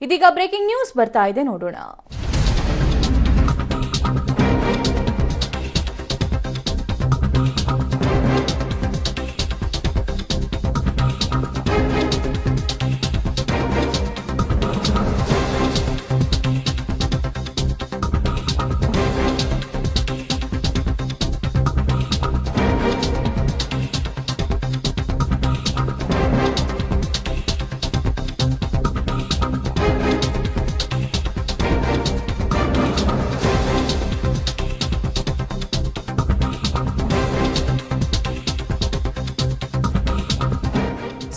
ಇದೀಗ breaking news ಬರ್ತಾ ಇದೆ, ನೋಡೋಣ.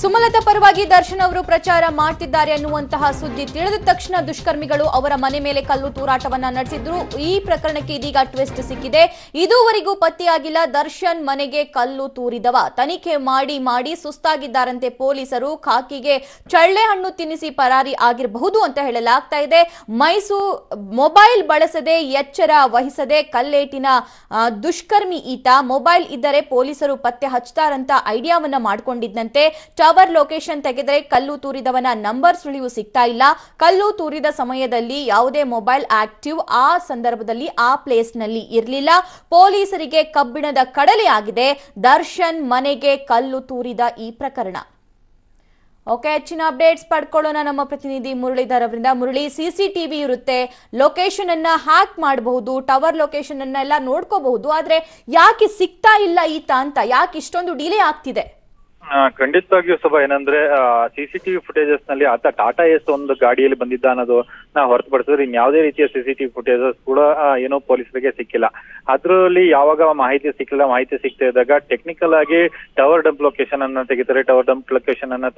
ಸುಮಲತಾ ಪರವಾಗಿ ದರ್ಶನ್ ಅವರು ಪ್ರಚಾರ ಮಾಡ್ತಿದ್ದಾರೆ ಅನ್ನುವಂತಹ ಸುದ್ದಿ ತಿಳಿದ ತಕ್ಷಣ ದುಷ್ಕರ್ಮಿಗಳು ಅವರ ಮನೆ ಮೇಲೆ ಕಲ್ಲು ತೂರಾಟವನ್ನ ನಡೆಸಿದ್ರು. ಈ ಪ್ರಕರಣಕ್ಕೆ ಇದೀಗ ಟ್ವಿಸ್ಟ್ ಸಿಕ್ಕಿದೆ. ಇದುವರೆಗೂ ಪತ್ತೆಯಾಗಿಲ್ಲ ದರ್ಶನ್ ಮನೆಗೆ ಕಲ್ಲು ತೂರಿದವ. ತನಿಖೆ ಮಾಡಿ ಸುಸ್ತಾಗಿದ್ದಾರಂತೆ ಪೊಲೀಸರು. ಖಾಕಿಗೆ ಚಳ್ಳೆ ಹಣ್ಣು ತಿನ್ನಿಸಿ ಪರಾರಿ ಆಗಿರಬಹುದು ಅಂತ ಹೇಳಲಾಗ್ತಾ ಇದೆ. ಮೊಬೈಲ್ ಬಳಸದೆ ಎಚ್ಚರ ವಹಿಸದೆ ಕಲ್ಲೇಟಿನ ದುಷ್ಕರ್ಮಿ ಈತ. ಮೊಬೈಲ್ ಇದ್ದರೆ ಪೊಲೀಸರು ಪತ್ತೆ ಹಚ್ತಾರಂತ ಐಡಿಯಾವನ್ನ ಮಾಡಿಕೊಂಡಿದ್ದಂತೆ. ಟವರ್ ಲೊಕೇಶನ್ ತೆಗೆದರೆ ಕಲ್ಲು ತೂರಿದವನ ನಂಬರ್ ಸುಳಿವು ಸಿಗ್ತಾ ಇಲ್ಲ. ಕಲ್ಲು ತೂರಿದ ಸಮಯದಲ್ಲಿ ಯಾವುದೇ ಮೊಬೈಲ್ ಆಕ್ಟಿವ್ ಆ ಸಂದರ್ಭದಲ್ಲಿ ಆ ಪ್ಲೇಸ್ ನಲ್ಲಿ ಇರಲಿಲ್ಲ. ಪೊಲೀಸರಿಗೆ ಕಬ್ಬಿಣದ ಕಡಲೆ ಆಗಿದೆ ದರ್ಶನ್ ಮನೆಗೆ ಕಲ್ಲು ತೂರಿದ ಈ ಪ್ರಕರಣ. ಓಕೆ, ಹೆಚ್ಚಿನ ಅಪ್ಡೇಟ್ಸ್ ಪಡ್ಕೊಳ್ಳೋಣ ನಮ್ಮ ಪ್ರತಿನಿಧಿ ಮುರಳೀಧರ್ ಅವರಿಂದ. ಮುರಳಿ, ಸಿಸಿಟಿವಿ ಇರುತ್ತೆ, ಲೊಕೇಶನ್ ಅನ್ನ ಹ್ಯಾಕ್ ಮಾಡಬಹುದು, ಟವರ್ ಲೊಕೇಶನ್ ಅನ್ನೆಲ್ಲ ನೋಡ್ಕೋಬಹುದು, ಆದ್ರೆ ಯಾಕೆ ಸಿಗ್ತಾ ಇಲ್ಲ ಈತ ಅಂತ, ಯಾಕೆ ಇಷ್ಟೊಂದು ಡಿಲೇ ಆಗ್ತಿದೆ? ಖಂಡಿತವಾಗಿಯೂ ಸಭಾ ಏನಂದ್ರೆ ಸಿಸಿಟಿವಿ ಫುಟೇಜಸ್ ನಲ್ಲಿ ಆತ ಟಾಟಾ ಏಸ್ ಒಂದು ಗಾಡಿಯಲ್ಲಿ ಬಂದಿದ್ದ ಅನ್ನೋದು ಹೊರತುಪಡಿಸಿದ್ರೆ ಇನ್ಯಾವುದೇ ರೀತಿಯ ಸಿಸಿಟಿವಿ ಫುಟೇಜಸ್ ಕೂಡ ಏನೋ ಪೊಲೀಸರಿಗೆ ಸಿಕ್ಕಿಲ್ಲ. ಅದರಲ್ಲಿ ಯಾವಾಗ ಮಾಹಿತಿ ಸಿಗ್ತಾ ಇದ್ದಾಗ ಟೆಕ್ನಿಕಲ್ ಆಗಿ ಟವರ್ ಡಂಪ್ ಲೊಕೇಶನ್ ಅನ್ನ ತೆಗಿತಾರೆ. ಟವರ್ ಡಂಪ್ ಲೊಕೇಶನ್ ಅನ್ನ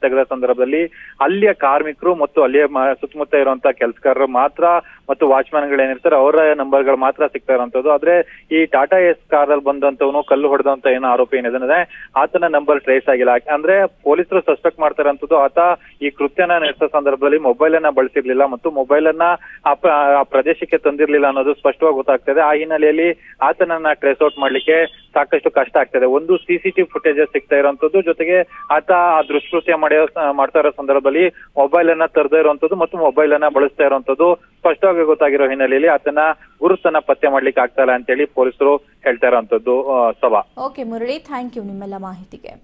ತೆಗೆದ ಸಂದರ್ಭದಲ್ಲಿ ಅಲ್ಲಿಯ ಕಾರ್ಮಿಕರು ಮತ್ತು ಅಲ್ಲಿಯ ಸುತ್ತಮುತ್ತ ಇರುವಂತಹ ಕೆಲಸಗಾರರು ಮಾತ್ರ ಮತ್ತು ವಾಚ್ಮ್ಯಾನ್ ಗಳು ಏನಿರ್ತಾರೆ ಅವರ ನಂಬರ್ಗಳು ಮಾತ್ರ ಸಿಗ್ತಾ ಇರುವಂತದ್ದು. ಆದ್ರೆ ಈ ಟಾಟಾ ಏಸ್ ಕಾರಲ್ಲಿ ಬಂದಂತವನು ಕಲ್ಲು ಹೊಡೆದಂತ ಏನೋ ಆರೋಪಿ ಏನಿದೆ ಆತನ ನಂಬರ್ ಟ್ರೇಸ್ ಆಗಿಲ್ಲ. ಅಂದ್ರೆ ಪೊಲೀಸರು ಸಸ್ಪೆಕ್ಟ್ ಮಾಡ್ತಾರಂತದ್ದು ಆತ ಈ ಕೃತ್ಯನ ನಡೆಸೋ ಸಂದರ್ಭದಲ್ಲಿ ಮೊಬೈಲ್ ಅನ್ನ ಬಳಸಿರ್ಲಿಲ್ಲ ಮತ್ತು ಮೊಬೈಲ್ ಅನ್ನ ಆ ಪ್ರದೇಶಕ್ಕೆ ತಂದಿರ್ಲಿಲ್ಲ ಅನ್ನೋದು ಸ್ಪಷ್ಟವಾಗಿ ಗೊತ್ತಾಗ್ತದೆ. ಆ ಹಿನ್ನೆಲೆಯಲ್ಲಿ ಆತನನ್ನ ಟ್ರೇಸ್ ಔಟ್ ಮಾಡ್ಲಿಕ್ಕೆ ಸಾಕಷ್ಟು ಕಷ್ಟ ಆಗ್ತದೆ. ಒಂದು ಸಿಸಿಟಿವಿ ಫುಟೇಜಸ್ ಸಿಗ್ತಾ ಇರುವಂತದ್ದು, ಜೊತೆಗೆ ಆತ ಆ ದುಷ್ಕೃತ್ಯ ಮಾಡ್ತಾ ಇರೋ ಸಂದರ್ಭದಲ್ಲಿ ಮೊಬೈಲ್ ಅನ್ನ ತರದೇ ಇರುವಂತದ್ದು ಮತ್ತು ಮೊಬೈಲ್ ಅನ್ನ ಬಳಸ್ತಾ ಇರುವಂತದ್ದು ಸ್ಪಷ್ಟವಾಗಿ ಗೊತ್ತಾಗಿರೋ ಹಿನ್ನೆಲೆಯಲ್ಲಿ ಆತನ ಗುರುತನ್ನ ಪತ್ತೆ ಮಾಡ್ಲಿಕ್ಕೆ ಆಗ್ತಾ ಇಲ್ಲ ಅಂತೇಳಿ ಪೊಲೀಸರು ಹೇಳ್ತಾ ಇರುವಂತದ್ದು. ಸಭಾ. ಓಕೆ ಮುರಳಿ, ಥ್ಯಾಂಕ್ ಯು ನಿಮ್ಮೆಲ್ಲ ಮಾಹಿತಿಗೆ.